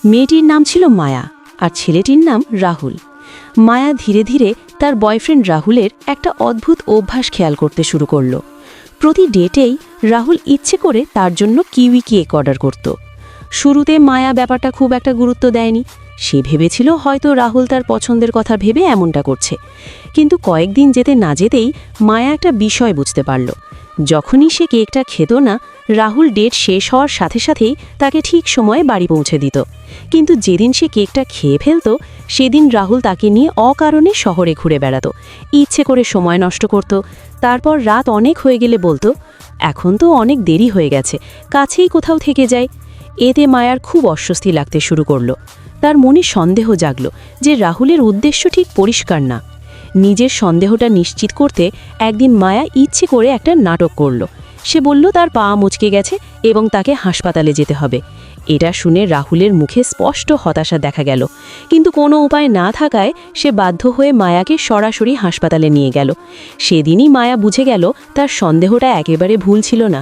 মেয়েটির নাম ছিল মায়া আর ছেলেটির নাম রাহুল। মায়া ধীরে ধীরে তার বয়ফ্রেন্ড রাহুলের একটা অদ্ভুত অভ্যাস খেয়াল করতে শুরু করল। প্রতি ডেটেই রাহুল ইচ্ছে করে তার জন্য কিউই কেক অর্ডার করত। শুরুতে মায়া ব্যাপারটা খুব একটা গুরুত্ব দেয়নি। সে ভেবেছিল হয়তো রাহুল তার পছন্দের কথা ভেবে এমনটা করছে। কিন্তু কয়েকদিন যেতে না যেতেই মায়া একটা বিষয় বুঝতে পারল। যখনই সে কেকটা খেত না, রাহুল ডেট শেষ হওয়ার সাথে সাথেই তাকে ঠিক সময়ে বাড়ি পৌঁছে দিত। কিন্তু যেদিন সে কেকটা খেয়ে ফেলত, সেদিন রাহুল তাকে নিয়ে অকারণে শহরে ঘুরে বেড়াতো, ইচ্ছে করে সময় নষ্ট করত। তারপর রাত অনেক হয়ে গেলে বলতো, এখন তো অনেক দেরি হয়ে গেছে, কাছেই কোথাও থেকে যায়। এতে মায়ার খুব অস্বস্তি লাগতে শুরু করলো। তার মনে সন্দেহ জাগল যে রাহুলের উদ্দেশ্য ঠিক পরিষ্কার না। নিজের সন্দেহটা নিশ্চিত করতে একদিন মায়া ইচ্ছে করে একটা নাটক করল। সে বলল তার পা মুচকে গেছে এবং তাকে হাসপাতালে যেতে হবে। এটা শুনে রাহুলের মুখে স্পষ্ট হতাশা দেখা গেল, কিন্তু কোনো উপায় না থাকায় সে বাধ্য হয়ে মায়াকে সরাসরি হাসপাতালে নিয়ে গেল। সেদিনই মায়া বুঝে গেল তার সন্দেহটা একেবারে ভুল ছিল না।